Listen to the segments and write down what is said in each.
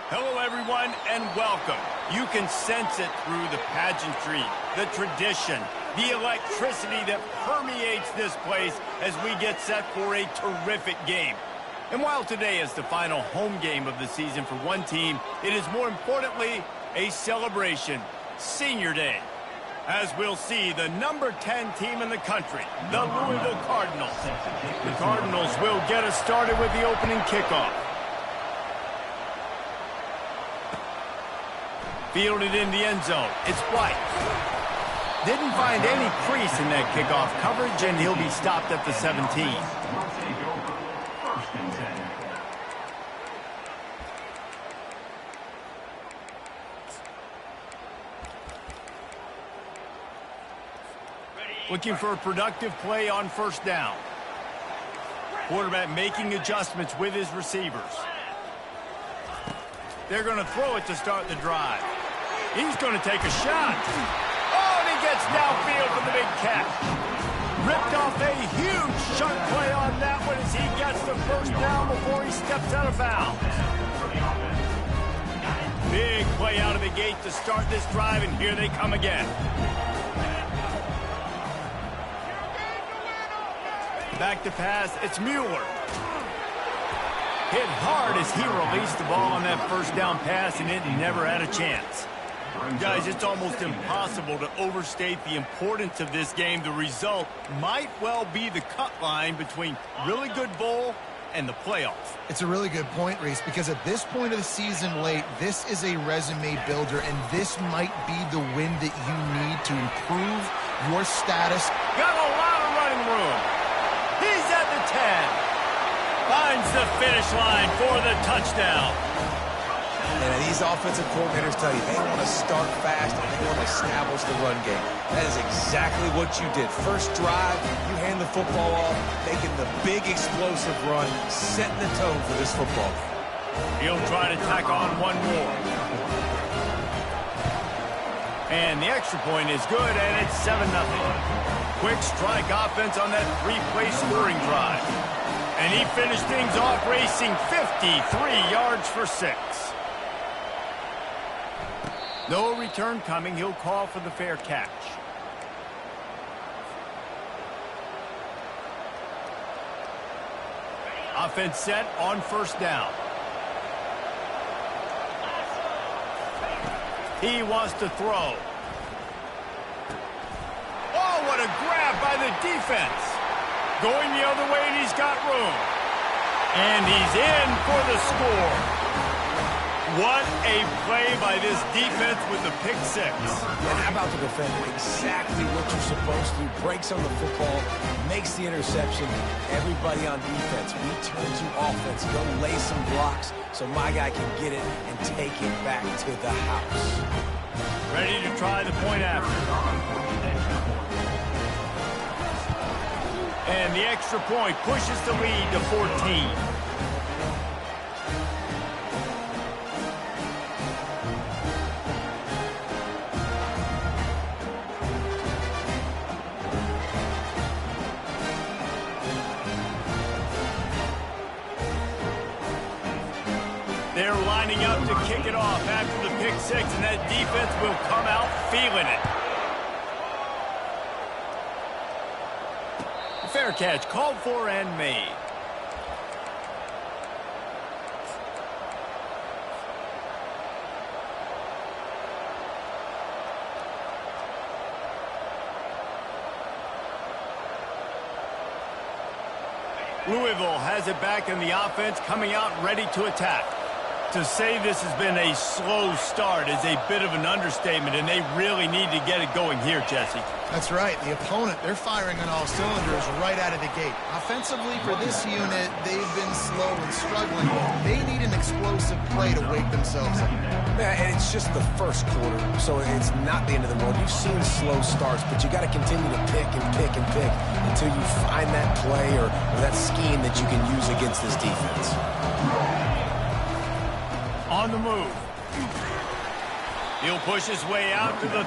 Hello, everyone, and welcome. You can sense it through the pageantry, the tradition, the electricity that permeates this place as we get set for a terrific game. And while today is the final home game of the season for one team, it is more importantly a celebration, Senior Day. As we'll see, the number 10 team in the country, the Louisville Cardinals. The Cardinals will get us started with the opening kickoff. Fielded in the end zone. It's White. Didn't find any crease in that kickoff coverage, and he'll be stopped at the 17. Looking for a productive play on first down. Quarterback making adjustments with his receivers. They're going to throw it to start the drive. He's going to take a shot. Oh, and he gets downfield for the big catch. Ripped off a huge chunk play on that one as he gets the first down before he steps out of bounds. Big play out of the gate to start this drive, and here they come again. Back to pass, it's Mueller. Hit hard as he released the ball on that first down pass, and it never had a chance. Guys, it's almost impossible to overstate the importance of this game. The result might well be the cut line between really good bowl and the playoffs. It's a really good point, Reese, because at this point of the season late, this is a resume builder, and this might be the win that you need to improve your status. Got a lot of running room. He's at the 10. Finds the finish line for the touchdown. And these offensive coordinators tell you they want to start fast and they want to establish the run game. That is exactly what you did. First drive, you hand the football off, making the big explosive run, setting the tone for this football game. He'll try to tack on one more. And the extra point is good, and it's 7-0. Quick strike offense on that three-play scoring drive. And he finished things off racing 53 yards for 6. No return coming. He'll call for the fair catch. Offense set on first down. He wants to throw. Oh, what a grab by the defense. Going the other way, and he's got room. And he's in for the score. What a play by this defense with the pick 6. And how about the defender? Exactly what you're supposed to do. Breaks on the football, makes the interception. Everybody on defense, we turn to offense. Go lay some blocks so my guy can get it and take it back to the house. Ready to try the point after. And the extra point pushes the lead to 14. They're lining up to kick it off after the pick 6, and that defense will come out feeling it. Fair catch called for and made. Louisville has it back in the offense, coming out ready to attack. To say this has been a slow start is a bit of an understatement, and they really need to get it going here, Jesse. That's right. The opponent, they're firing on all cylinders right out of the gate. Offensively, for this unit, they've been slow and struggling. They need an explosive play to wake themselves up. Yeah, and it's just the first quarter, so it's not the end of the world. You've seen slow starts, but you got to continue to pick and pick and pick until you find that play or that scheme that you can use against this defense. On the move. He'll push his way out to the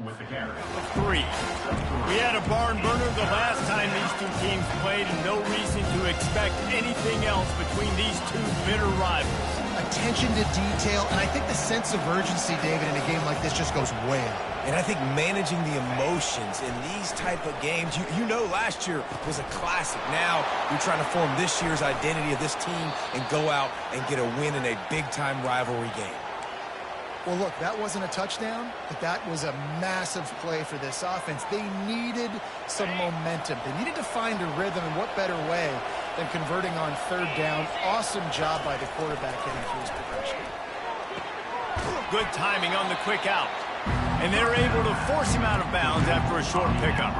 with the carry. 3. We had a barn burner the last time these two teams played, and no reason to expect anything else between these two bitter rivals. Attention to detail, and I think the sense of urgency, David, in a game like this just goes way up. And I think managing the emotions in these type of games, you know last year was a classic. Now you're trying to form this year's identity of this team and go out and get a win in a big-time rivalry game. Well, look, that wasn't a touchdown, but that was a massive play for this offense. They needed some momentum. They needed to find a rhythm, and what better way than converting on third down. Awesome job by the quarterback getting through his progression. Good timing on the quick out. And they're able to force him out of bounds after a short pickup.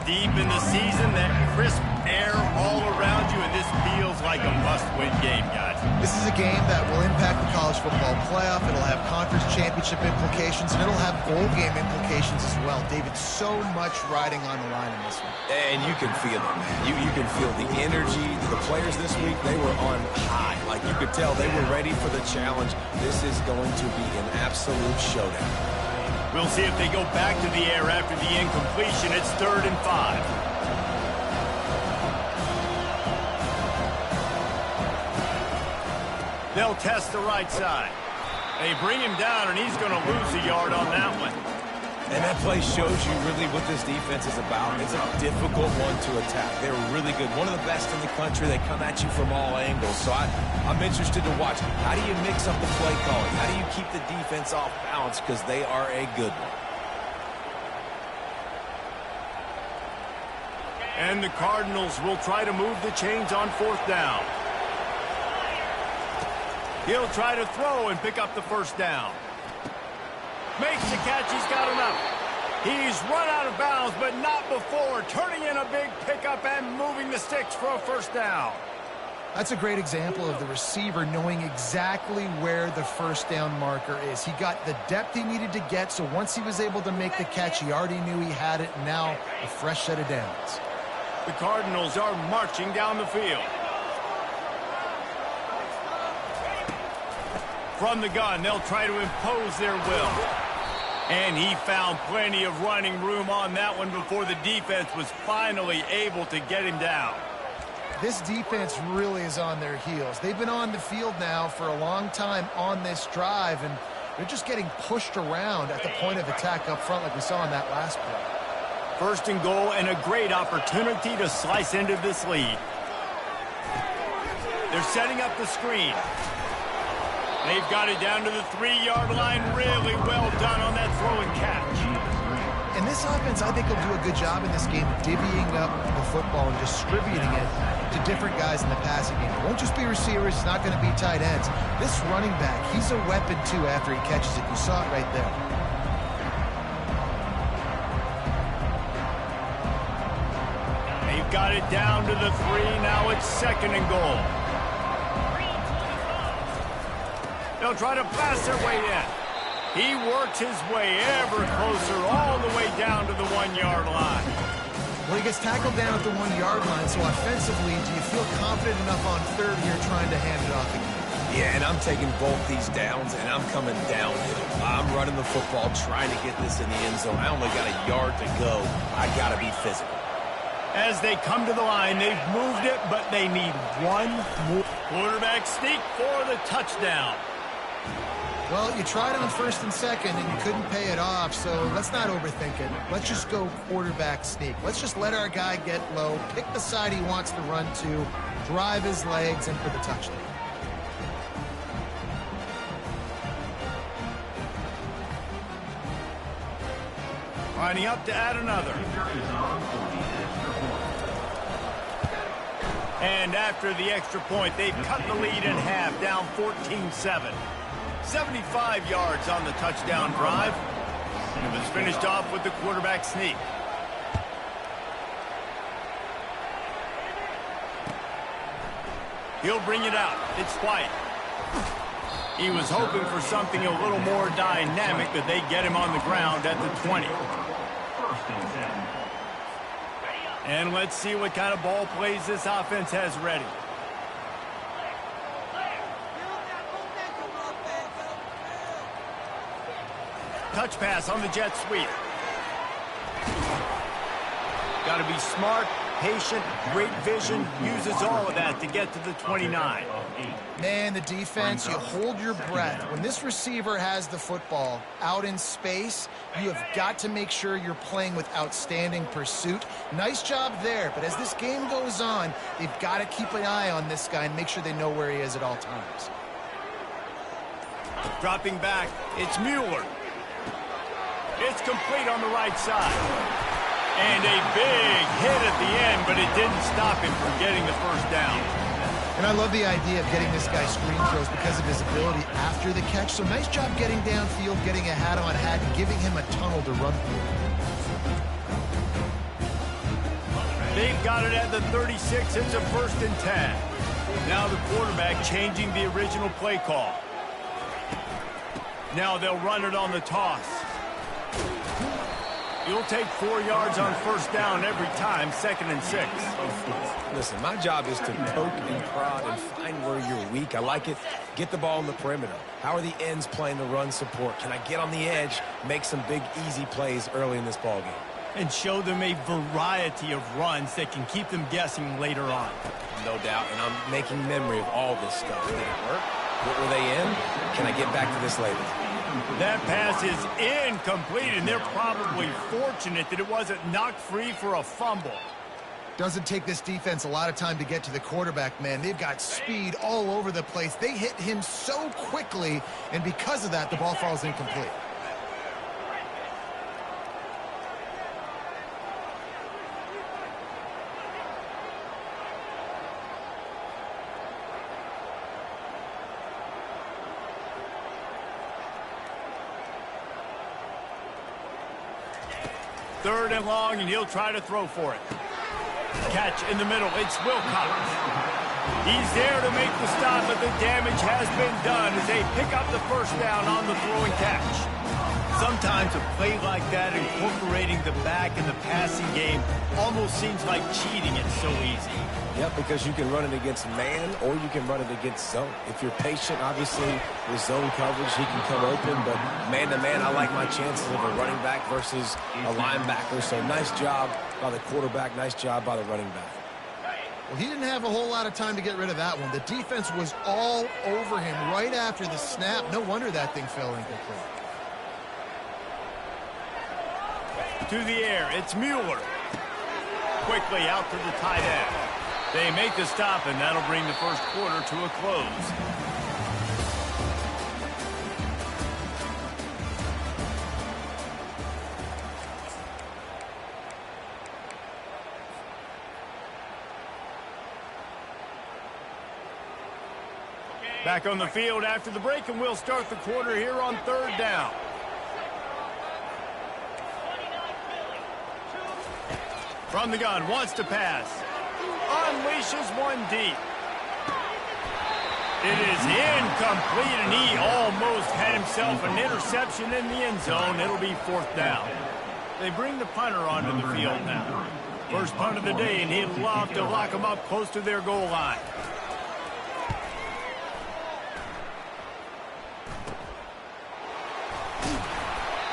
Deep in the season, that crisp air all around you, and this feels like a must-win game, guys. This is a game that will impact the college football playoff. It'll have conference championship implications, and it'll have bowl game implications as well. David, so much riding on the line in this one. And you can feel it, man. You can feel the energy. The players this week, they were on high. Like, you could tell they were ready for the challenge. This is going to be an absolute showdown. We'll see if they go back to the air after the incompletion. It's 3rd and 5. They'll test the right side. They bring him down, and he's going to lose a yard on that one. And that play shows you really what this defense is about. It's a difficult one to attack. They're really good. One of the best in the country. They come at you from all angles. So I'm interested to watch. How do you mix up the play calling? How do you keep the defense off balance? Because they are a good one. And the Cardinals will try to move the chains on 4th down. He'll try to throw and pick up the first down. Makes the catch. He's got enough. He's run out of bounds, but not before. Turning in a big pickup and moving the sticks for a first down. That's a great example of the receiver knowing exactly where the first down marker is. He got the depth he needed to get, so once he was able to make the catch, he already knew he had it. Now a fresh set of downs. The Cardinals are marching down the field. From the gun, they'll try to impose their will. And he found plenty of running room on that one before the defense was finally able to get him down. This defense really is on their heels. They've been on the field now for a long time on this drive, and they're just getting pushed around at the point of attack up front like we saw in that last play. 1st and goal, and a great opportunity to slice into this lead. They're setting up the screen. They've got it down to the 3-yard line. Really well done on that throw and catch. And this offense, I think, will do a good job in this game divvying up the football and distributing it to different guys in the passing game. It won't just be receivers. It's not going to be tight ends. This running back, he's a weapon, too, after he catches it. You saw it right there. They've got it down to the 3. Now it's 2nd and goal. They'll try to blast their way in. He works his way ever closer all the way down to the 1-yard line. Well, he gets tackled down at the 1-yard line, so offensively, do you feel confident enough on 3rd here trying to hand it off again? Yeah, and I'm taking both these downs, and I'm coming downhill. I'm running the football, trying to get this in the end zone. I only got a yard to go. I got to be physical. As they come to the line, they've moved it, but they need one more. Quarterback sneak for the touchdown. Well, you tried on 1st and 2nd, and you couldn't pay it off, so let's not overthink it. Let's just go quarterback sneak. Let's just let our guy get low, pick the side he wants to run to, drive his legs, and for the touchdown. Lining up to add another. And after the extra point, they've cut the lead in half, down 14-7. 75 yards on the touchdown drive. And it was finished off with the quarterback sneak. He'll bring it out. It's White. He was hoping for something a little more dynamic, but they get him on the ground at the 20. And let's see what kind of ball plays this offense has ready. Touch pass on the jet sweep. Got to be smart, patient, great vision, uses all of that to get to the 29. Man, the defense, you hold your breath. When this receiver has the football out in space, you have got to make sure you're playing with outstanding pursuit. Nice job there, but as this game goes on, they've got to keep an eye on this guy and make sure they know where he is at all times. Dropping back, it's Mueller. It's complete on the right side. And a big hit at the end, but it didn't stop him from getting the first down. And I love the idea of getting this guy screen throws because of his ability after the catch. So nice job getting downfield, getting a hat-on-hat, and giving him a tunnel to run through. They've got it at the 36. It's a 1st and 10. Now the quarterback changing the original play call. Now they'll run it on the toss. You'll take 4 yards on 1st down every time, 2nd and 6. Listen, my job is to poke and prod and find where you're weak. I like it. Get the ball in the perimeter. How are the ends playing the run support? Can I get on the edge, make some big, easy plays early in this ballgame? And show them a variety of runs that can keep them guessing later on. No doubt, and I'm making memory of all this stuff. Did it work? What were they in? Can I get back to this later? That pass is incomplete, and they're probably fortunate that it wasn't knocked free for a fumble. Doesn't take this defense a lot of time to get to the quarterback, man. They've got speed all over the place. They hit him so quickly, and because of that, the ball falls incomplete. Third and long, and he'll try to throw for it. Catch in the middle. It's Wilcox. He's there to make the stop, but the damage has been done as they pick up the 1st down on the throw and catch. Sometimes a play like that, incorporating the back in the passing game, almost seems like cheating. It's so easy. Yep, because you can run it against man or you can run it against zone. If you're patient, obviously, with zone coverage, he can come open. But man-to-man, I like my chances of a running back versus a linebacker. So nice job by the quarterback. Nice job by the running back. Well, he didn't have a whole lot of time to get rid of that one. The defense was all over him right after the snap. No wonder that thing fell incomplete. To the air, it's Mueller. Quickly out to the tight end. They make the stop, and that'll bring the 1st quarter to a close. Back on the field after the break, and we'll start the quarter here on 3rd down. From the gun, wants to pass. Unleashes one deep. It is incomplete, and he almost had himself an interception in the end zone. It'll be 4th down. They bring the punter onto the field now. First punt of the day, and he'd love to lock them up close to their goal line.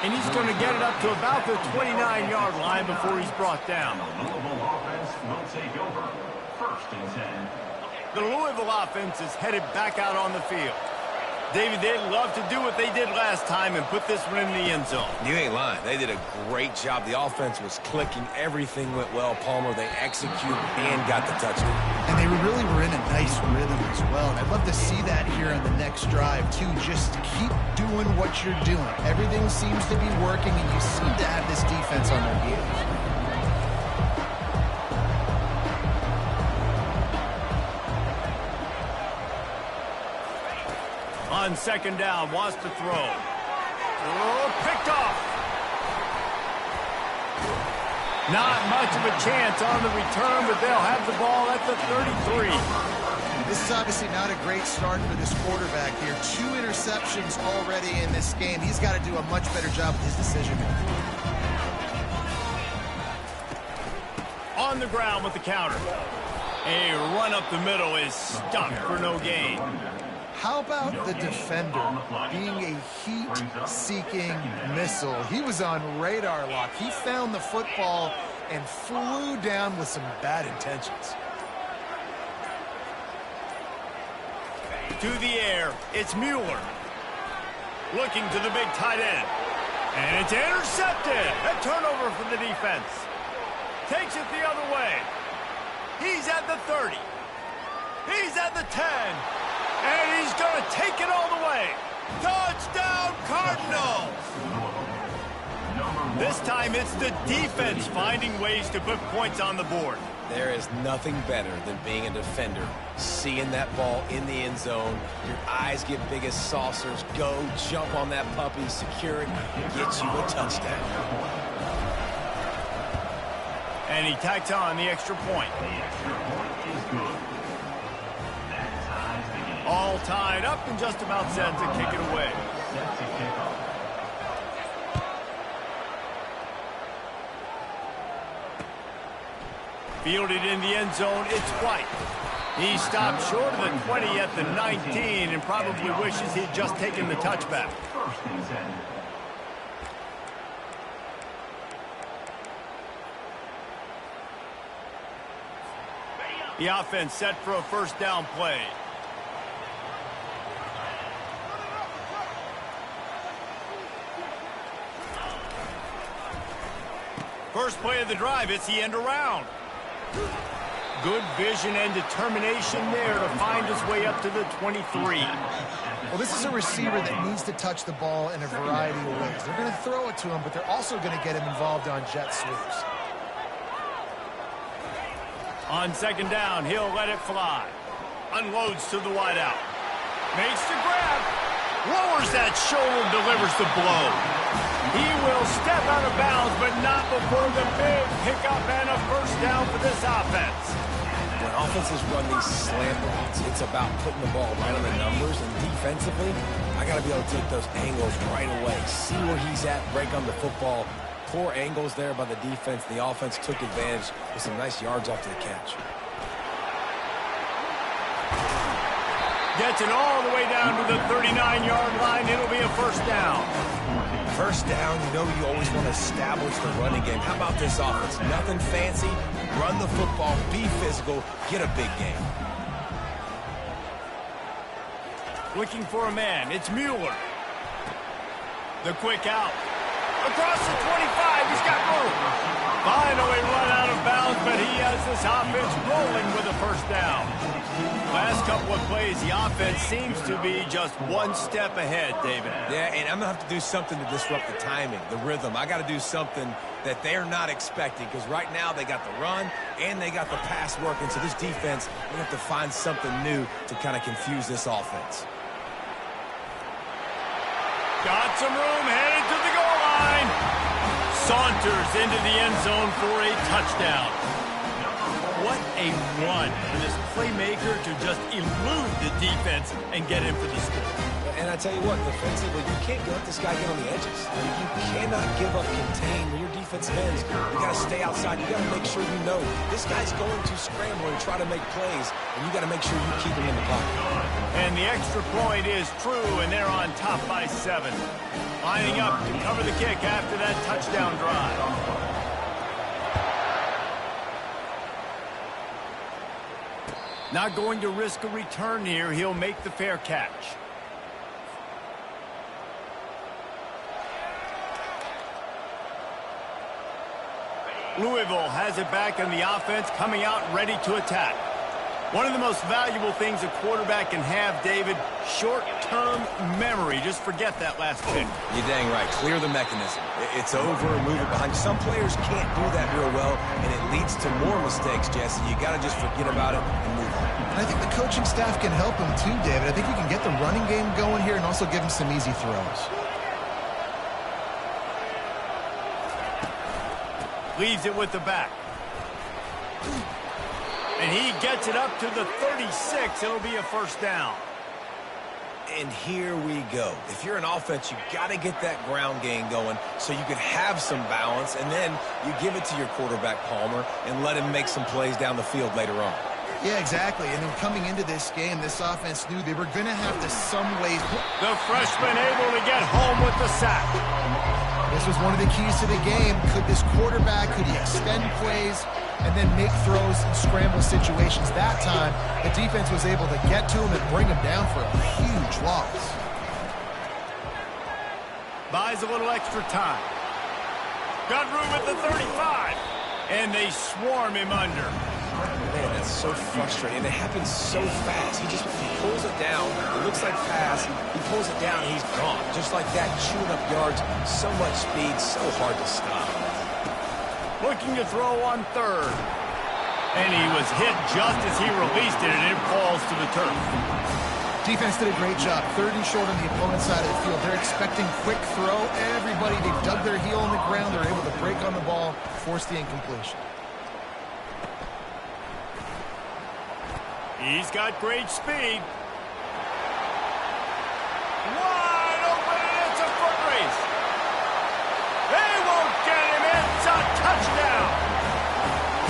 And he's going to get it up to about the 29-yard line before he's brought down. The Louisville offense will take over. 1st and 10. The Louisville offense is headed back out on the field. David, they'd love to do what they did last time and put this one in the end zone. You ain't lying. They did a great job. The offense was clicking. Everything went well. Palmer, they executed and got the touchdown. And they really were in a nice rhythm as well. And I'd love to see that here on the next drive, too. Just keep doing what you're doing. Everything seems to be working, and you seem to have this defense on their heels. On 2nd down, wants to throw. Oh, picked off. Not much of a chance on the return, but they'll have the ball at the 33. This is obviously not a great start for this quarterback here. 2 interceptions already in this game. He's got to do a much better job with his decision-making. On the ground with the counter. A run up the middle is stuck for no gain. How about the defender being a heat-seeking missile? He was on radar lock. He found the football and flew down with some bad intentions. To the air, it's Mueller. Looking to the big tight end. And it's intercepted. A turnover for the defense. Takes it the other way. He's at the 30. He's at the 10. And he's going to take it all the way. Touchdown, Cardinals! This time it's the defense finding ways to put points on the board. There is nothing better than being a defender, seeing that ball in the end zone, your eyes get big as saucers, go jump on that puppy, secure it, get you a touchdown. And he tacks on the extra point. The extra point is good. That ties the game. All tied up and just about set to kick it away. Set to kick off. Fielded in the end zone, it's White. He stopped short of the 20 at the 19 and probably wishes he'd just taken the touchback. First and 10. The offense set for a first down play. First play of the drive, it's the end around. Good vision and determination there to find his way up to the 23. Well, this is a receiver that needs to touch the ball in a variety of ways. They're going to throw it to him, but they're also going to get him involved on jet sweeps. On second down, he'll let it fly. Unloads to the wideout. Makes the grab. Lowers that shoulder, delivers the blow. He will step out of bounds, but not before the big pickup and a first down for this offense. When offenses run these slant routes, it's about putting the ball right on the numbers, and defensively, I got to be able to take those angles right away, see where he's at, break on the football. Poor angles there by the defense. The offense took advantage with some nice yards off to the catch. Gets it all the way down to the 39-yard line. It'll be a first down. First down, you know you always want to establish the running game. How about this offense? Nothing fancy. Run the football, be physical, get a big game. Looking for a man. It's Mueller. The quick out. Across the 25, he's got room. Finally run out of bounds, but he has this offense rolling with a first down. Last couple of plays, the offense seems to be just one step ahead, David. Yeah, and I'm going to have to do something to disrupt the timing, the rhythm. I got to do something that they're not expecting, because right now they got the run and they got the pass working. So this defense, they have to find something new to kind of confuse this offense. Got some room, headed to the goal line. Saunters into the end zone for a touchdown. What a run for this playmaker to just elude the defense and get in for the score. And I tell you what, defensively, you can't let this guy get on the edges. You cannot give up contain when your defensive ends. You got to stay outside. You got to make sure you know this guy's going to scramble and try to make plays, and you got to make sure you keep him in the pocket. And the extra point is true, and they're on top by 7. Lining up to cover the kick after that touchdown drive. Not going to risk a return here. He'll make the fair catch. Louisville has it back in the offense, coming out ready to attack. One of the most valuable things a quarterback can have, David, short-term memory. Just forget that last pick. You're dang right. Clear the mechanism. It's over, move it behind you. Some players can't do that real well, and it leads to more mistakes, Jesse. You got to just forget about it and move on. And I think the coaching staff can help him too, David. I think you can get the running game going here and also give him some easy throws. Leaves it with the back. And he gets it up to the 36. It'll be a first down. And here we go. If you're an offense, you got to get that ground game going so you can have some balance, and then you give it to your quarterback, Palmer, and let him make some plays down the field later on. Yeah, exactly. And then coming into this game, this offense knew they were going to have to some ways. The freshman able to get home with the sack. This was one of the keys to the game. Could this quarterback, could he extend plays and then make throws in scramble situations? That time, the defense was able to get to him and bring him down for a huge loss. Buys a little extra time. Got room at the 35. And they swarm him under. Man, that's so frustrating. And it happens so fast. He pulls it down. It looks like pass. He pulls it down, and he's gone. Just like that, chewing up yards. So much speed, so hard to stop. Looking to throw on third. And he was hit just as he released it, and it falls to the turf. Defense did a great job. 3rd and short on the opponent's side of the field. They're expecting quick throw. Everybody, they dug their heel in the ground. They're able to break on the ball, force the incompletion. He's got great speed. Wide open, and it's a foot race. They won't get him. It's a touchdown.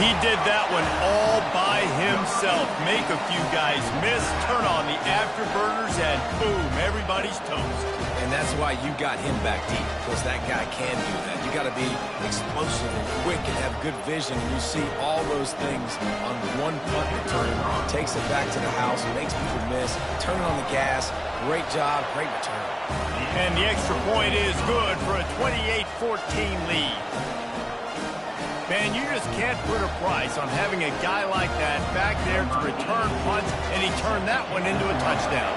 He did that one all by himself. Make a few guys miss, turn on the afterburners, and boom, everybody's toast. And that's why you got him back deep, because that guy can do that. You got to be explosive and quick and have good vision. And you see all those things on one punt return. Takes it back to the house, makes people miss, turning on the gas. Great job, great return. And the extra point is good for a 28-14 lead. Man, you just can't put a price on having a guy like that back there to return punts, and he turned that one into a touchdown.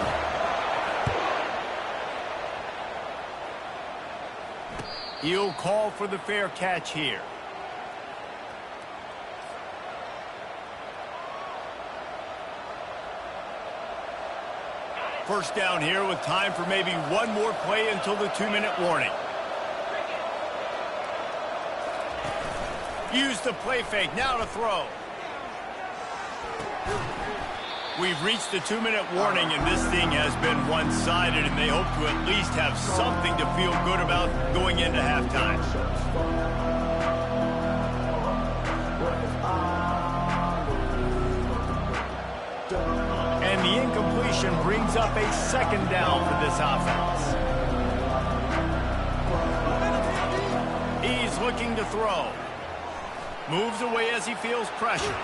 He'll call for the fair catch here. First down here with time for maybe one more play until the 2-minute warning. Use the play fake, now to throw. We've reached the 2-minute warning, and this thing has been one-sided, and they hope to at least have something to feel good about going into halftime. And the incompletion brings up a 2nd down for this offense. He's looking to throw. Moves away as he feels pressure.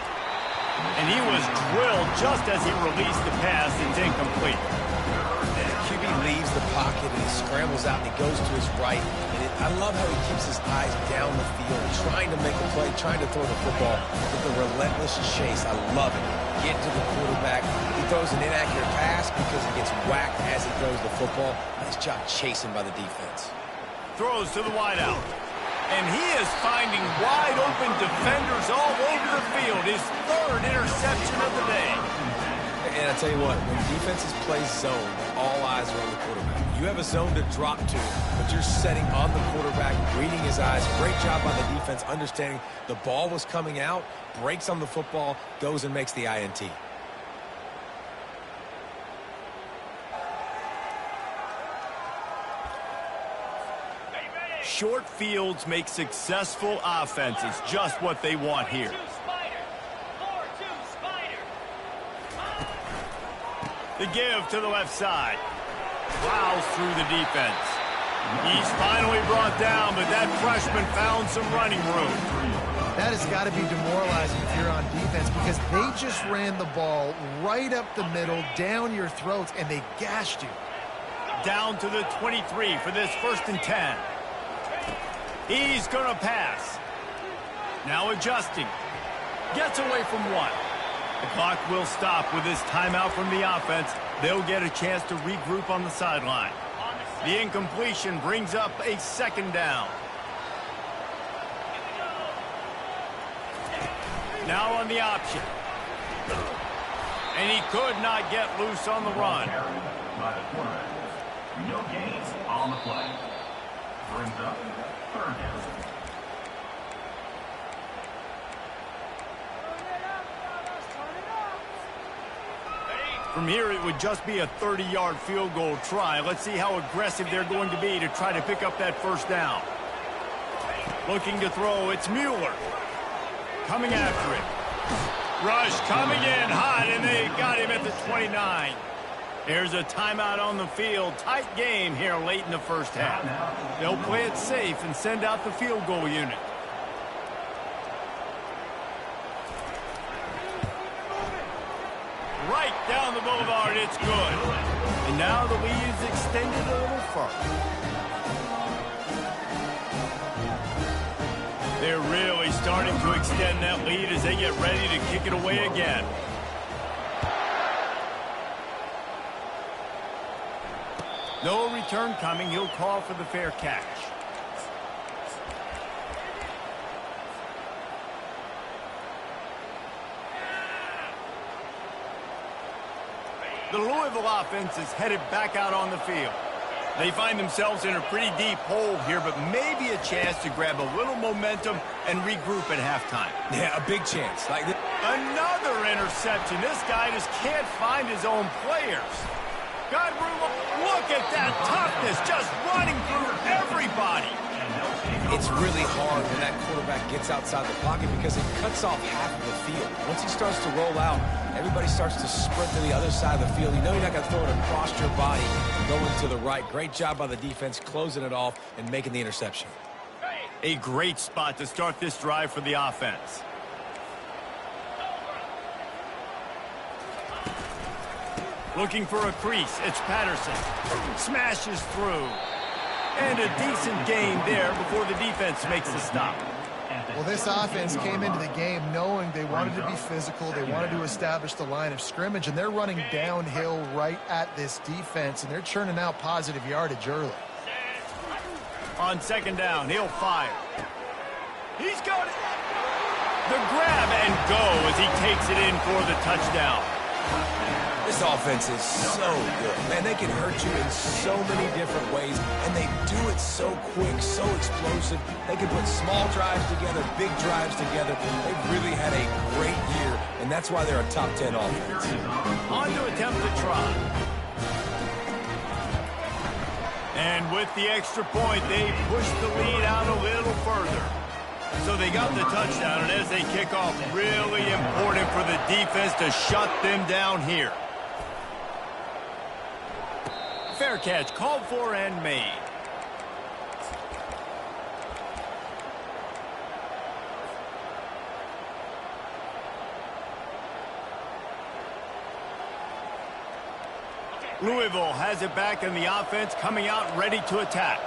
And he was drilled just as he released the pass. It's incomplete. And the QB leaves the pocket and he scrambles out and he goes to his right. And I love how he keeps his eyes down the field, trying to make a play, trying to throw the football with the relentless chase. I love it. Get to the quarterback. He throws an inaccurate pass because he gets whacked as he throws the football. Nice job chasing by the defense. Throws to the wideout. And he is finding wide-open defenders all over the field. His 3rd interception of the day. And I tell you what, when defenses play zone, all eyes are on the quarterback. You have a zone to drop to, but you're setting on the quarterback, reading his eyes. Great job by the defense, understanding the ball was coming out, breaks on the football, goes and makes the INT. Short fields make successful offenses just what they want here. The give to the left side. Plows through the defense. He's finally brought down, but that freshman found some running room. That has got to be demoralizing if you're on defense, because they just ran the ball right up the middle, down your throats, and they gashed you. Down to the 23 for this 1st and 10. He's going to pass. Now adjusting. Gets away from one. The clock will stop with this timeout from the offense. They'll get a chance to regroup on the sideline. The incompletion brings up a 2nd down. Now on the option. And he could not get loose on the run. By the quarterback. No gains on the play. Brings up 3rd down. From here, it would just be a 30-yard field goal try. Let's see how aggressive they're going to be to try to pick up that 1st down. Looking to throw, it's Mueller. Coming after it. Rush coming in hot, and they got him at the 29. There's a timeout on the field. Tight game here late in the first half. They'll play it safe and send out the field goal unit. Right down the boulevard, it's good. And now the lead is extended a little further. They're really starting to extend that lead as they get ready to kick it away again. No return coming. He'll call for the fair catch. The Louisville offense is headed back out on the field. They find themselves in a pretty deep hole here, but maybe a chance to grab a little momentum and regroup at halftime. Yeah, a big chance. Another interception. This guy just can't find his own players. God, look at that toughness, just running through everybody. It's really hard when that quarterback gets outside the pocket because it cuts off half of the field. Once he starts to roll out, everybody starts to sprint to the other side of the field. You know you're not going to throw it across your body going to the right. Great job by the defense closing it off and making the interception. A great spot to start this drive for the offense. Looking for a crease. It's Patterson. Smashes through. And a decent gain there before the defense makes the stop. Well, this offense came into the game knowing they wanted to be physical. They wanted to establish the line of scrimmage, and they're running downhill right at this defense, and they're churning out positive yardage early. On second down, he'll fire. He's got it. The grab and go as he takes it in for the touchdown. This offense is so good. Man, they can hurt you in so many different ways, and they do it so quick, so explosive. They can put small drives together, big drives together. They've really had a great year, and that's why they're a top 10 offense. On to attempt the try. And with the extra point, they push the lead out a little further. So they got the touchdown, and as they kick off, really important for the defense to shut them down here. Fair catch called for and made. Louisville has it back in the offense, coming out ready to attack.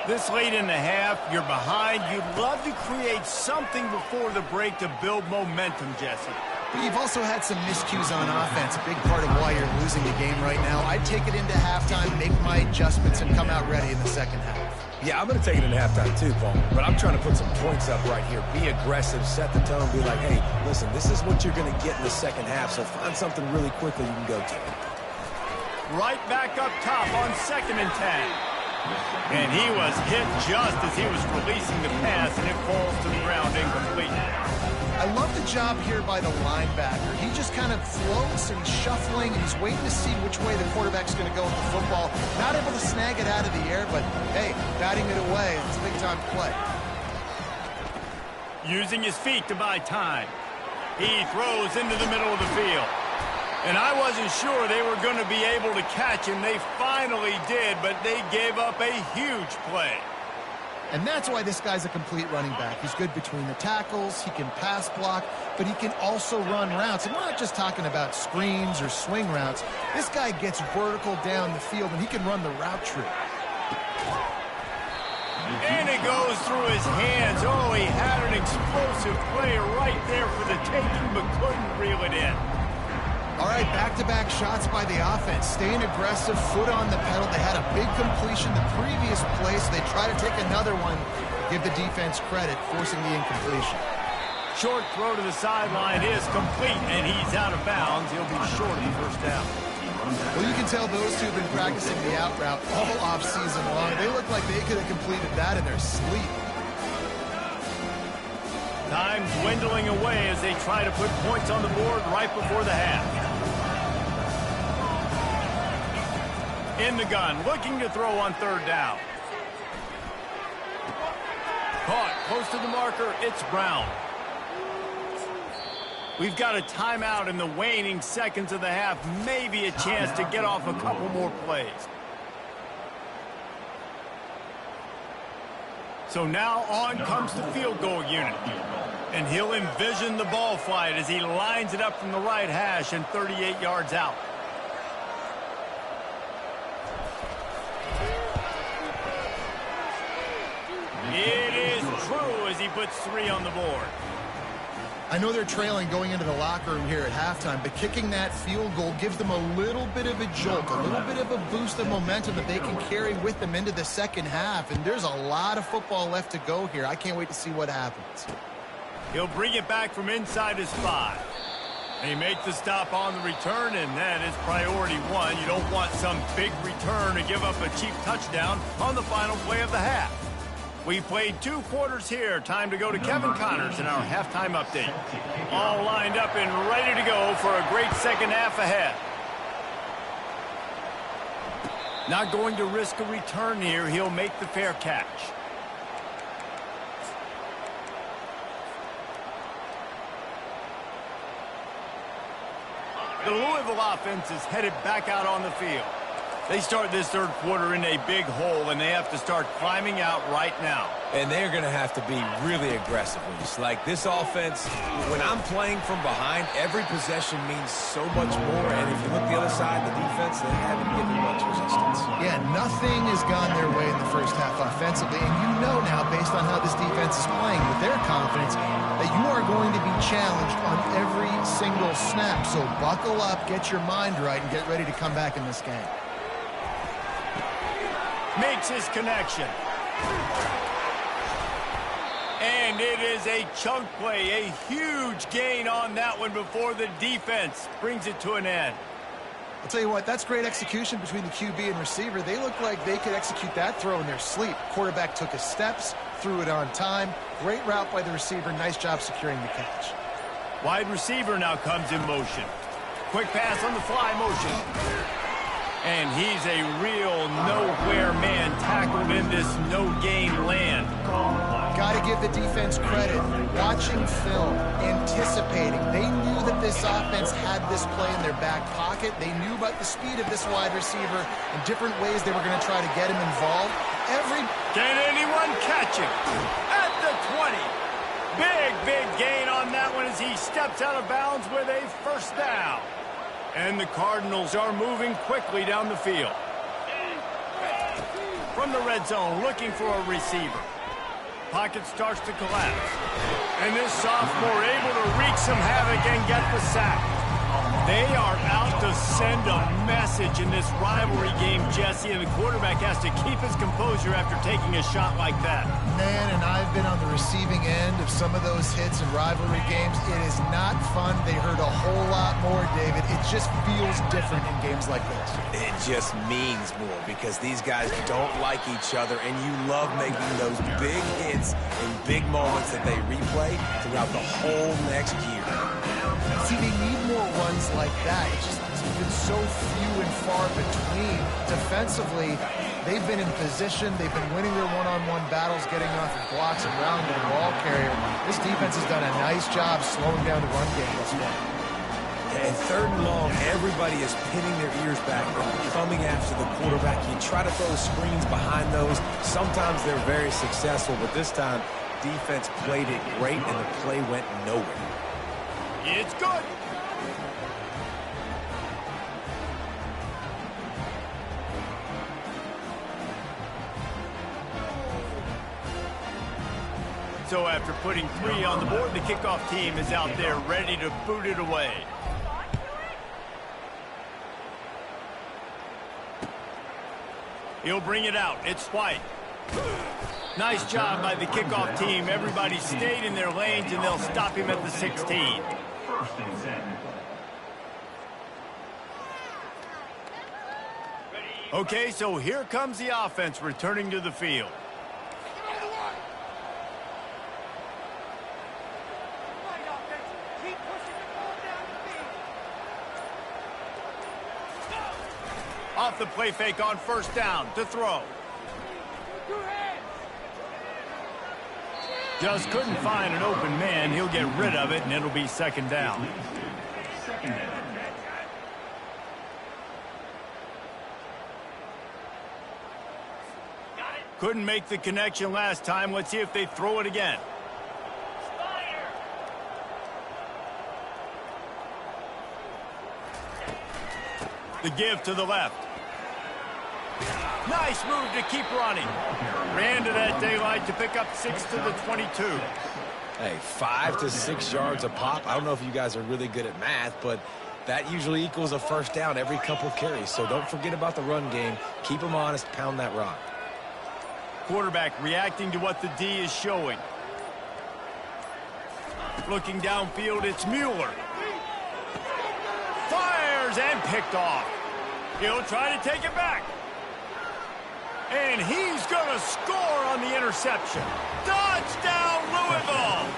This late in the half, you're behind. You'd love to create something before the break to build momentum, Jesse. You've also had some miscues on offense, a big part of why you're losing the game right now. I'd take it into halftime, make my adjustments, and come out ready in the second half. Yeah, I'm going to take it into halftime too, Paul. But I'm trying to put some points up right here. Be aggressive, set the tone, be like, hey, listen, this is what you're going to get in the second half, so find something really quickly you can go to. Right back up top on 2nd and 10. And he was hit just as he was releasing the pass, and it falls to the ground incomplete. I love the job here by the linebacker. He just kind of floats and he's shuffling and he's waiting to see which way the quarterback's going to go with the football. Not able to snag it out of the air, but hey, batting it away, it's a big time play. Using his feet to buy time. He throws into the middle of the field. And I wasn't sure they were going to be able to catch him. They finally did, but they gave up a huge play. And that's why this guy's a complete running back. He's good between the tackles, he can pass block, but he can also run routes. And we're not just talking about screens or swing routes. This guy gets vertical down the field, and he can run the route tree. And it goes through his hands. Oh, he had an explosive play right there for the taking, but couldn't reel it in. All right, back-to-back shots by the offense. Staying aggressive, foot on the pedal. They had a big completion the previous play, so they try to take another one. Give the defense credit, forcing the incompletion. Short throw to the sideline is complete, and he's out of bounds. He'll be short of the first down. Well, you can tell those two have been practicing the out route all off-season long. They look like they could have completed that in their sleep. Time dwindling away as they try to put points on the board right before the half. In the gun, looking to throw on 3rd down. Caught close to the marker, it's Brown. We've got a timeout in the waning seconds of the half. Maybe a chance to get off a couple more plays. So now on comes the field goal unit. And he'll envision the ball flight as he lines it up from the right hash and 38 yards out. It is true as he puts 3 on the board. I know they're trailing going into the locker room here at halftime, but kicking that field goal gives them a little bit of a jolt, a little bit of a boost of momentum that they can carry with them into the second half. And there's a lot of football left to go here. I can't wait to see what happens. He'll bring it back from inside his 5. They make the stop on the return, and that is priority 1. You don't want some big return to give up a cheap touchdown on the final play of the half. We played 2 quarters here. Time to go to Kevin Connors in our halftime update. All lined up and ready to go for a great second half ahead. Not going to risk a return here. He'll make the fair catch. The Louisville offense is headed back out on the field. They start this third quarter in a big hole, and they have to start climbing out right now. And they're going to have to be really aggressive. Like this offense, when I'm playing from behind, every possession means so much more. And if you look the other side of the defense, they haven't given much resistance. Yeah, nothing has gone their way in the first half offensively. And you know now, based on how this defense is playing with their confidence, that you are going to be challenged on every single snap. So buckle up, get your mind right, and get ready to come back in this game. Makes his connection. And it is a chunk play, a huge gain on that one before the defense brings it to an end. I'll tell you what, that's great execution between the QB and receiver. They look like they could execute that throw in their sleep. Quarterback took his steps, threw it on time. Great route by the receiver. Nice job securing the catch. Wide receiver now comes in motion. Quick pass on the fly motion. And he's a real nowhere man tackled in this no-gain land. Got to give the defense credit. Watching film, anticipating. They knew that this offense had this play in their back pocket. They knew about the speed of this wide receiver and different ways they were going to try to get him involved. Can anyone catch him? At the 20. Big gain on that one as he steps out of bounds with a first down. And the Cardinals are moving quickly down the field. From the red zone, looking for a receiver. Pocket starts to collapse. And this sophomore able to wreak some havoc and get the sack. They are out to send a message in this rivalry game, Jesse, and the quarterback has to keep his composure after taking a shot like that. Man, and I've been on the receiving end of some of those hits in rivalry games. It is not fun. They hurt a whole lot more, David. It just feels different in games like this. It just means more because these guys don't like each other, and you love making those big hits in big moments that they replay throughout the whole next year. See, they need more runs like that. It's been so few and far between. Defensively, they've been in position. They've been winning their one-on-one battles, getting off of blocks and rounding the ball carrier. This defense has done a nice job slowing down the run game thus far. And third and long, everybody is pinning their ears back and coming after the quarterback. You try to throw screens behind those. Sometimes they're very successful, but this time, defense played it great, and the play went nowhere. It's good. So after putting 3 on the board, the kickoff team is out there ready to boot it away. He'll bring it out. It's White. Nice job by the kickoff team. Everybody stayed in their lanes, and they'll stop him at the 16. First and 10. Okay, so here comes the offense returning to the field. Off the play fake on first down to throw. Just couldn't find an open man. He'll get rid of it, and it'll be second down. Couldn't make the connection last time. Let's see if they throw it again. The give to the left. Nice move to keep running. Ran to that daylight to pick up 6 to the 22. Hey, 5 to 6 yards a pop. I don't know if you guys are really good at math, but that usually equals a first down every couple carries. So don't forget about the run game. Keep them honest. Pound that rock. Quarterback reacting to what the D is showing. Looking downfield, it's Mueller. Fires and picked off. He'll try to take it back. And he's going to score on the interception. Touchdown, Louisville!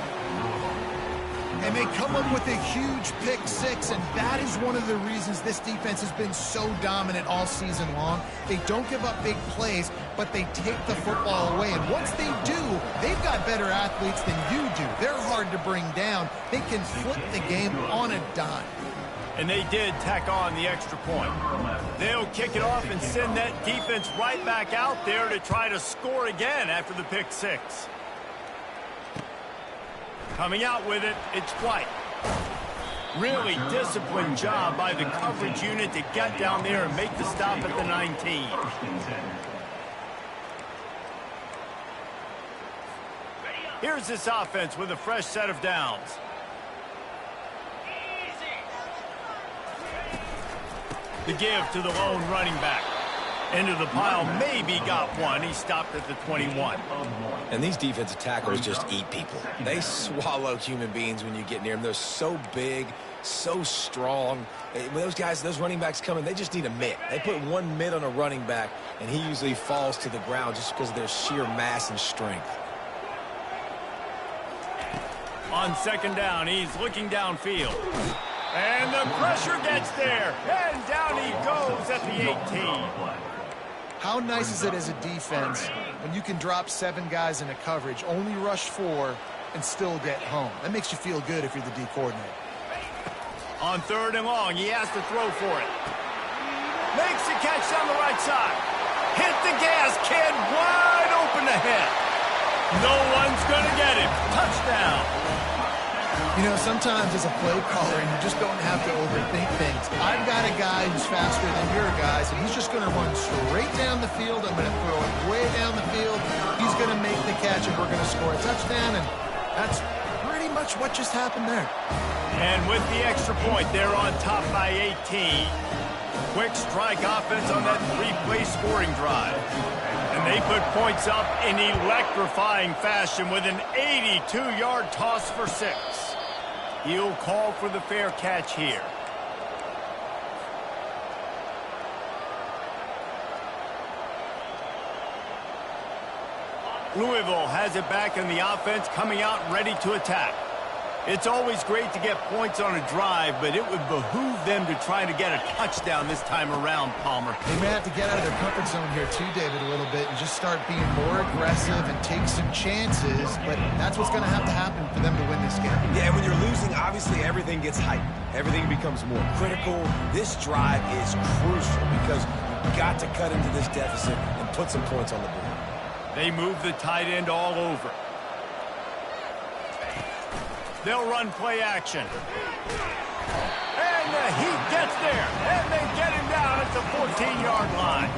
And they come up with a huge pick six, and that is one of the reasons this defense has been so dominant all season long. They don't give up big plays, but they take the football away. And once they do, they've got better athletes than you do. They're hard to bring down. They can flip the game on a dime. And they did tack on the extra point. They'll kick it off and send that defense right back out there to try to score again after the pick six. Coming out with it, it's White. Really disciplined job by the coverage unit to get down there and make the stop at the 19. Here's this offense with a fresh set of downs. The give to the lone running back. Into the pile, maybe got one. He stopped at the 21. And these defensive tackles just eat people. They swallow human beings when you get near them. They're so big, so strong. When those guys, those running backs come in, they just need a mitt. They put one mitt on a running back, and he usually falls to the ground just because of their sheer mass and strength. On second down, he's looking downfield. And the pressure gets there. And down he goes at the 18. How nice is it as a defense when you can drop 7 guys into coverage, only rush 4, and still get home? That makes you feel good if you're the D coordinator. On third and long, he has to throw for it. Makes the catch on the right side. Hit the gas, kid. Wide open ahead. No one's going to get him. Touchdown. You know, sometimes as a play caller, you just don't have to overthink things. I've got a guy who's faster than your guys, and he's just going to run straight down the field. I'm going to throw it way down the field. He's going to make the catch, and we're going to score a touchdown, and that's pretty much what just happened there. And with the extra point, they're on top by 18. Quick strike offense on that 3-play scoring drive. And they put points up in electrifying fashion with an 82-yard toss for 6. He'll call for the fair catch here. Louisville has it back in the offense, coming out ready to attack. It's always great to get points on a drive, but it would behoove them to try to get a touchdown this time around, Palmer. They may have to get out of their comfort zone here too, David, a little bit and just start being more aggressive and take some chances, but that's what's going to happen for them to win this game. Yeah, when you're losing, obviously everything gets heightened. Everything becomes more critical. This drive is crucial because you've got to cut into this deficit and put some points on the board. They move the tight end all over. They'll run play action. And the heat gets there. And they get him down at the 14-yard line.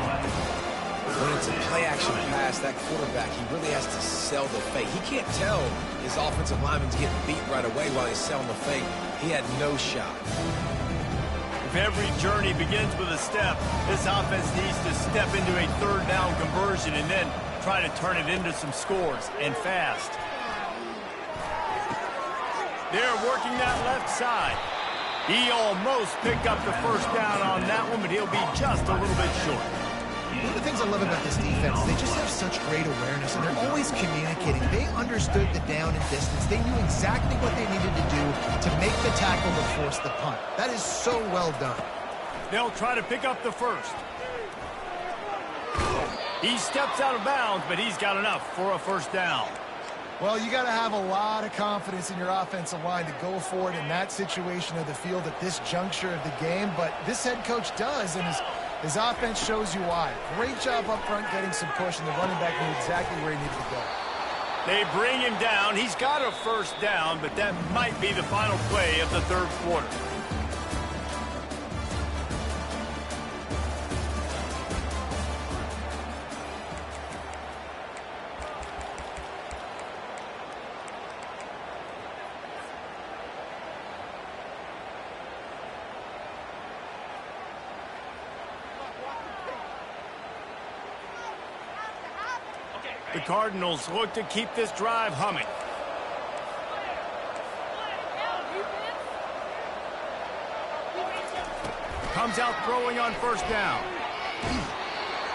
When it's a play-action pass, that quarterback, he really has to sell the fake. He can't tell his offensive lineman's getting beat right away while he's selling the fake. He had no shot. If every journey begins with a step, this offense needs to step into a third down conversion and then try to turn it into some scores, and fast. They're working that left side. He almost picked up the first down on that one, but he'll be just a little bit short. One of the things I love about this defense, they just have such great awareness, and they're always communicating. They understood the down and distance. They knew exactly what they needed to do to make the tackle to force the punt. That is so well done. They'll try to pick up the first. He steps out of bounds, but he's got enough for a first down. Well, you got to have a lot of confidence in your offensive line to go for it in that situation of the field at this juncture of the game. But this head coach does, and his offense shows you why. Great job up front getting some push, and the running back knew exactly where he needed to go. They bring him down. He's got a first down, but that might be the final play of the third quarter. The Cardinals look to keep this drive humming. Comes out throwing on first down.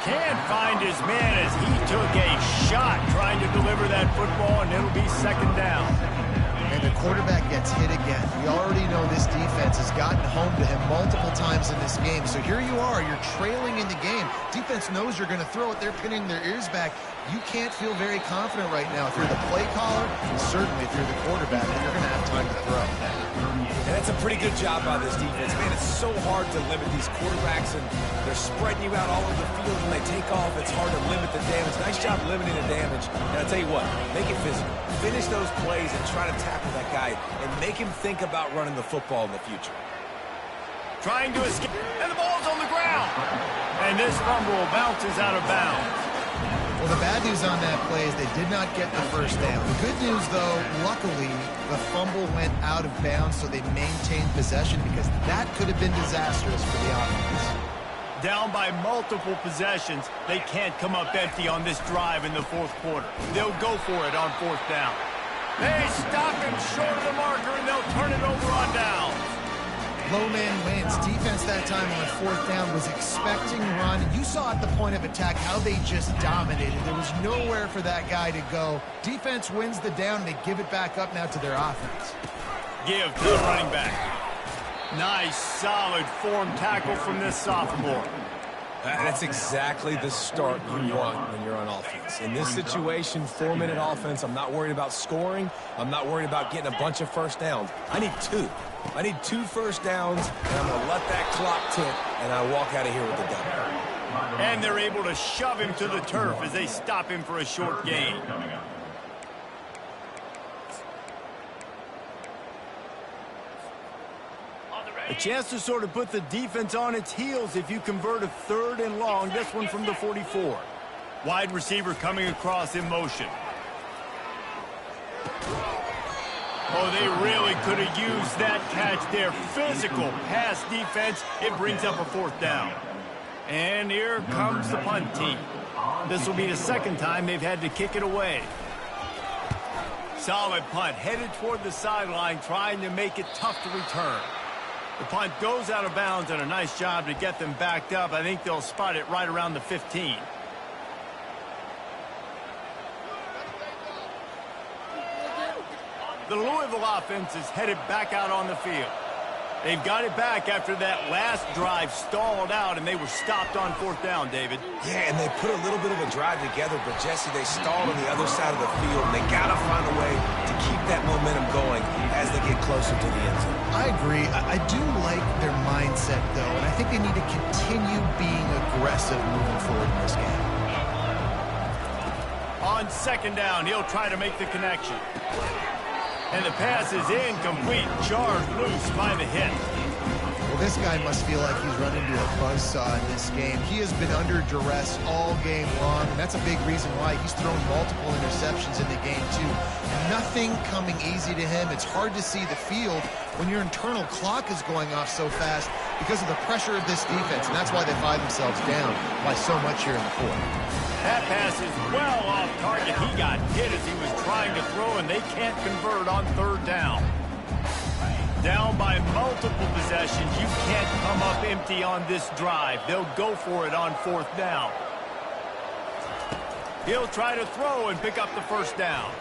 Can't find his man as he took a shot trying to deliver that football, and it'll be second down. And the quarterback gets hit again. We already know this defense has gotten home to him multiple times in this game. So here you are, you're trailing in the game. Defense knows you're going to throw it. They're pinning their ears back. You can't feel very confident right now if you're the play caller, and certainly if you're the quarterback, and you're going to have time to throw. And that's a pretty good job by this defense. Man, it's so hard to limit these quarterbacks, and they're spreading you out all over the field. When they take off, it's hard to limit the damage. Nice job limiting the damage. And I'll tell you what, make it physical. Finish those plays and try to tackle that guy and make him think about running the football in the future. Trying to escape, and the ball's on the ground. And this fumble bounces out of bounds. Well, the bad news on that play is they did not get the first down. The good news, though, luckily, the fumble went out of bounds, so they maintained possession, because that could have been disastrous for the offense. Down by multiple possessions, they can't come up empty on this drive in the fourth quarter. They'll go for it on fourth down. They stop him short of the marker, and they'll turn it over on down. Low man wins. Defense that time on fourth down was expecting run. You saw at the point of attack how they just dominated. There was nowhere for that guy to go. Defense wins the down. They give it back up now to their offense. Give to the running back. Nice, solid form tackle from this sophomore. That's exactly the start you want when you're on offense. In this situation, 4-minute offense, I'm not worried about scoring. I'm not worried about getting a bunch of first downs. I need 2. I need 2 first downs, and I'm going to let that clock tick, and I walk out of here with the W. And they're able to shove him to the turf as they stop him for a short gain. A chance to sort of put the defense on its heels if you convert a 3rd and long. This one from the 44. Wide receiver coming across in motion. Oh, they really could have used that catch there. Physical pass defense. It brings up a 4th down. And here comes the punt team. This will be the 2nd time they've had to kick it away. Solid punt, headed toward the sideline, trying to make it tough to return. The punt goes out of bounds, and a nice job to get them backed up. I think they'll spot it right around the 15. The Louisville offense is headed back out on the field. They've got it back after that last drive stalled out, and they were stopped on 4th down, David. Yeah, and they put a little bit of a drive together, but, Jesse, they stalled on the other side of the field, and they got to find a way to keep that momentum going as they get closer to the end zone. I agree. I do like their mindset, though, and I think they need to continue being aggressive moving forward in this game. On 2nd down, he'll try to make the connection. And the pass is incomplete, jarred loose by the hit. Well, this guy must feel like he's run into a buzzsaw in this game. He has been under duress all game long, and that's a big reason why he's thrown multiple interceptions in the game, too. Nothing coming easy to him. It's hard to see the field when your internal clock is going off so fast because of the pressure of this defense, and that's why they find themselves down by so much here in the 4th. That pass is well off target. He got hit as he was trying to throw, and they can't convert on 3rd down. Down by multiple possessions. You can't come up empty on this drive. They'll go for it on 4th down. He'll try to throw and pick up the 1st down.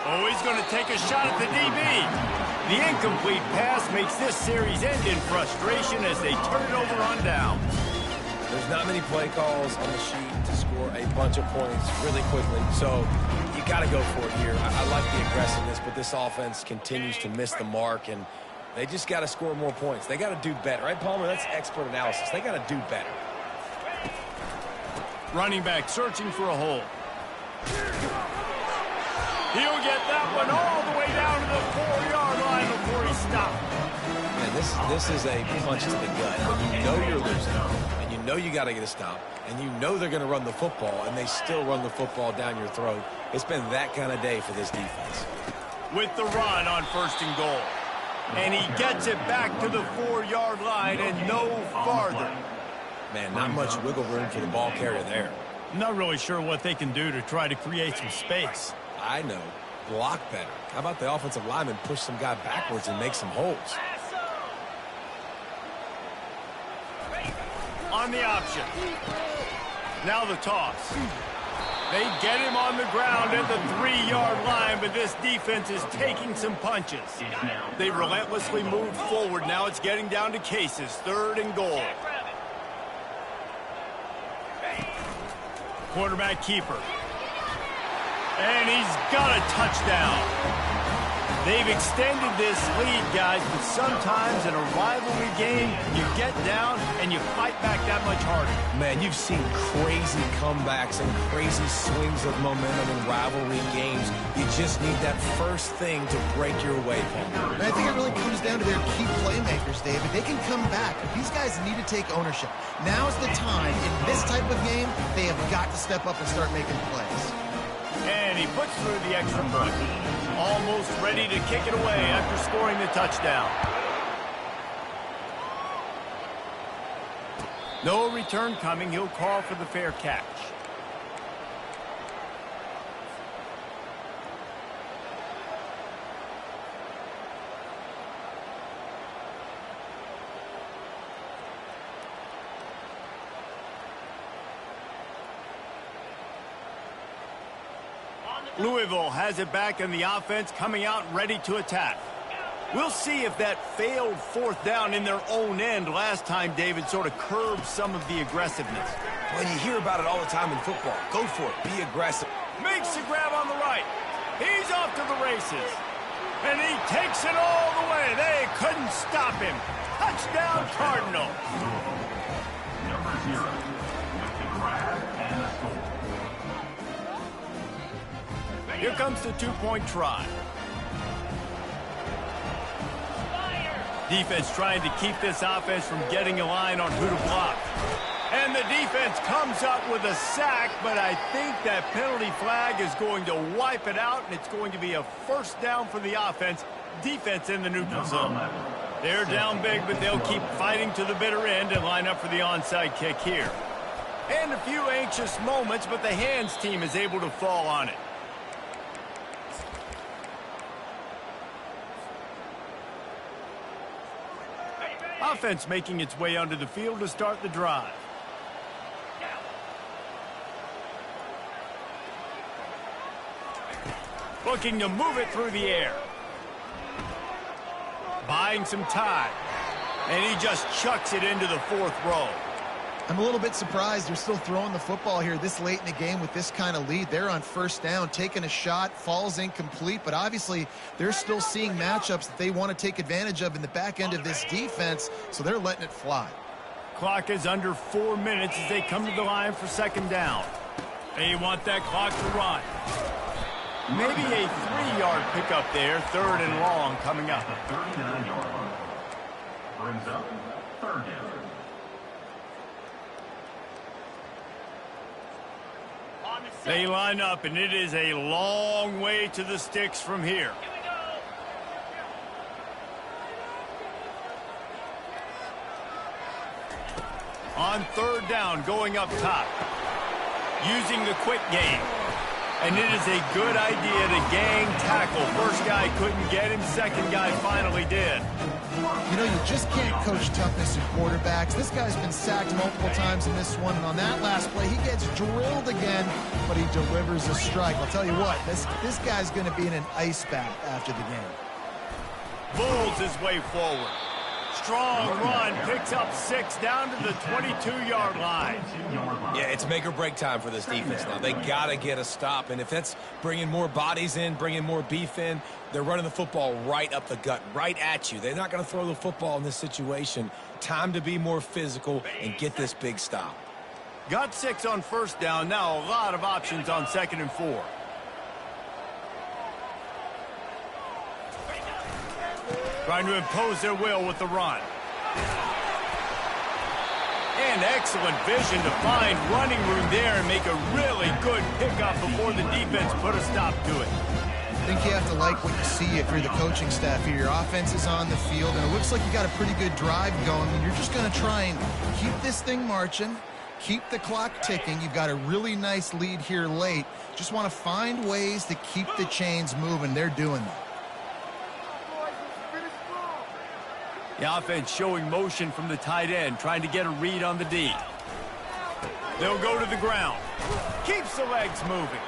Oh, he's going to take a shot at the DB. The incomplete pass makes this series end in frustration as they turn it over on down. There's not many play calls on the sheet to score a bunch of points really quickly, so you You got to go for it here. I like the aggressiveness, but this offense continues to miss the mark, and they just got to score more points. They got to do better. Right, Palmer? That's expert analysis. They got to do better. Running back searching for a hole. He'll get that one all the way down to the 4-yard line before he stopped. Man, this is a punch to the gut. When you know you're losing, and you know you got to get a stop, and you know they're going to run the football, and they still run the football down your throat. It's been that kind of day for this defense. With the run on 1st and goal. And he gets it back to the 4-yard line and no farther. Man, not much wiggle room for the ball carrier there. Not really sure what they can do to try to create some space. I know. Block better. How about the offensive lineman push some guy backwards and make some holes? On the option. Now the toss. They get him on the ground at the 3-yard line, but this defense is taking some punches. They relentlessly move forward. Now it's getting down to cases. 3rd and goal. Quarterback keeper. And he's got a touchdown. They've extended this lead, guys, but sometimes in a rivalry game, you get down and you fight back that much harder. Man, you've seen crazy comebacks and crazy swings of momentum in rivalry games. You just need that first thing to break your way, Paul. I think it really comes down to their key playmakers, David. They can come back, but these guys need to take ownership. Now's the time. In this type of game, they have got to step up and start making plays. And he puts through the extra point. Almost ready to kick it away after scoring the touchdown. No return coming. He'll call for the fair catch. Louisville has it back in the offense, coming out ready to attack. We'll see if that failed 4th down in their own end last time, David, sort of curbed some of the aggressiveness. Well, you hear about it all the time in football. Go for it. Be aggressive. Makes the grab on the right. He's off to the races. And he takes it all the way. They couldn't stop him. Touchdown, Cardinal. Number 0 with the grab and the score. Here comes the 2-point try. Defense trying to keep this offense from getting a line on who to block. And the defense comes up with a sack, but I think that penalty flag is going to wipe it out, and it's going to be a 1st down for the offense. Defense in the neutral zone. They're down big, but they'll keep fighting to the bitter end and line up for the onside kick here. And a few anxious moments, but the hands team is able to fall on it. Offense making its way onto the field to start the drive. Looking to move it through the air. Buying some time. And he just chucks it into the 4th row. I'm a little bit surprised they're still throwing the football here this late in the game with this kind of lead. They're on 1st down, taking a shot, falls incomplete, but obviously they're still seeing matchups that they want to take advantage of in the back end of this defense, so they're letting it fly. Clock is under 4 minutes as they come to the line for 2nd down. They want that clock to run. Maybe a 3-yard pickup there, 3rd and long coming up. The 39-yard line. Brings up 3rd down. They line up, and it is a long way to the sticks from here. On 3rd down, going up top. Using the quick game. And it is a good idea to gang tackle. First guy couldn't get him, second guy finally did. You know, you just can't coach toughness in quarterbacks. This guy's been sacked multiple times in this one, and on that last play, he gets drilled again, but he delivers a strike. I'll tell you what, this guy's going to be in an ice bath after the game. Bulls his way forward. Strong run, picks up 6 down to the 22-yard line. Yeah, it's make or break time for this defense now. They got to get a stop, and if that's bringing more bodies in, bringing more beef in, they're running the football right up the gut, right at you. They're not going to throw the football in this situation. Time to be more physical and get this big stop. Got 6 on first down. Now a lot of options on 2nd and 4. Trying to impose their will with the run. And excellent vision to find running room there and make a really good pickup before the defense put a stop to it. I think you have to like what you see if you're the coaching staff here. Your offense is on the field, and it looks like you got a pretty good drive going. And you're just going to try and keep this thing marching, keep the clock ticking. You've got a really nice lead here late. Just want to find ways to keep the chains moving. They're doing that. The offense showing motion from the tight end, trying to get a read on the D. They'll go to the ground. Keeps the legs moving.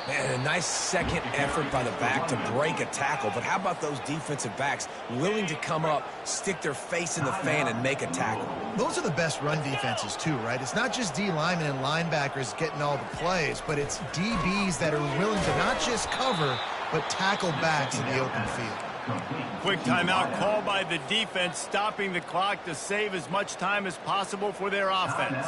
Man, a nice second effort by the back to break a tackle. But how about those defensive backs willing to come up, stick their face in the fan, and make a tackle? Those are the best run defenses, too, right? It's not just D linemen and linebackers getting all the plays, but it's DBs that are willing to not just cover, but tackle backs in the open field. Quick timeout call by the defense, stopping the clock to save as much time as possible for their offense.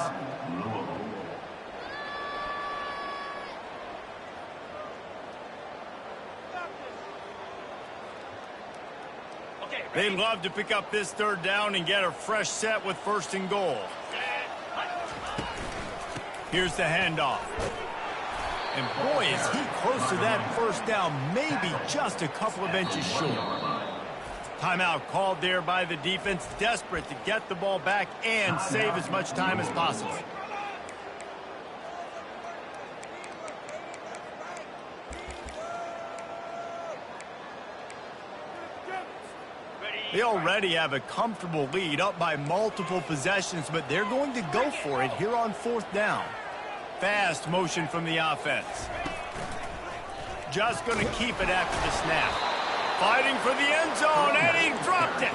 They'd love to pick up this 3rd down and get a fresh set with 1st and goal. Here's the handoff. And boy, is he close to that 1st down, maybe just a couple of inches short. Timeout called there by the defense, desperate to get the ball back and save as much time as possible. They already have a comfortable lead, up by multiple possessions, but they're going to go for it here on 4th down. Fast motion from the offense. Just going to keep it after the snap. Fighting for the end zone, and he dropped it.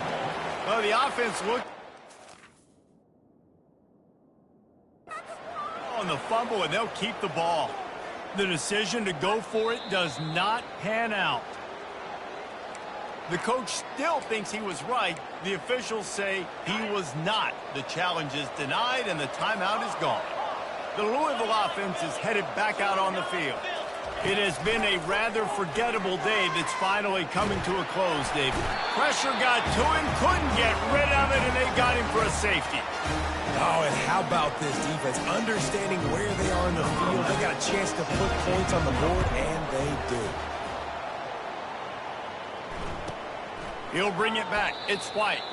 Well, the offense looked on the fumble, and they'll keep the ball. The decision to go for it does not pan out. The coach still thinks he was right. The officials say he was not. The challenge is denied, and the timeout is gone. The Louisville offense is headed back out on the field. It has been a rather forgettable day that's finally coming to a close, David. Pressure got to him, couldn't get rid of it, and they got him for a safety. Oh, and how about this defense? Understanding where they are in the field. They got a chance to put points on the board, and they do. He'll bring it back. It's White.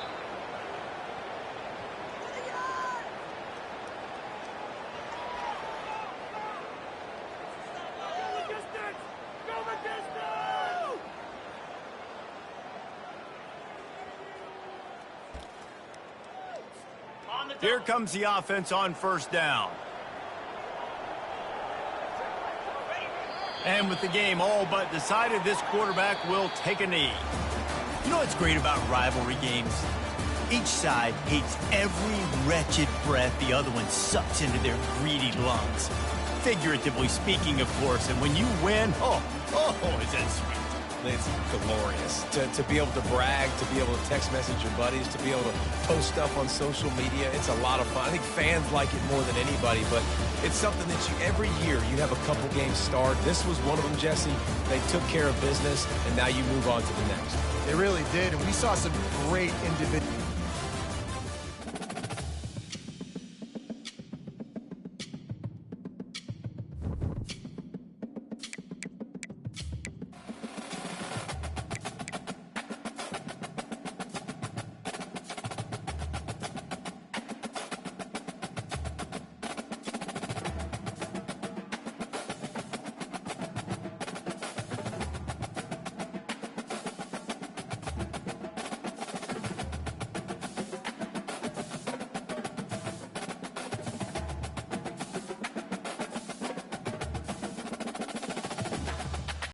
Here comes the offense on 1st down. And with the game all but decided, this quarterback will take a knee. You know what's great about rivalry games? Each side hates every wretched breath the other one sucks into their greedy lungs. Figuratively speaking, of course, and when you win, oh, is that sweet. It's glorious to be able to brag, to be able to text message your buddies, to be able to post stuff on social media. It's a lot of fun. I think fans like it more than anybody, but it's something that every year you have a couple games start. This was one of them, Jesse. They took care of business, and now you move on to the next. They really did, and we saw some great individuals.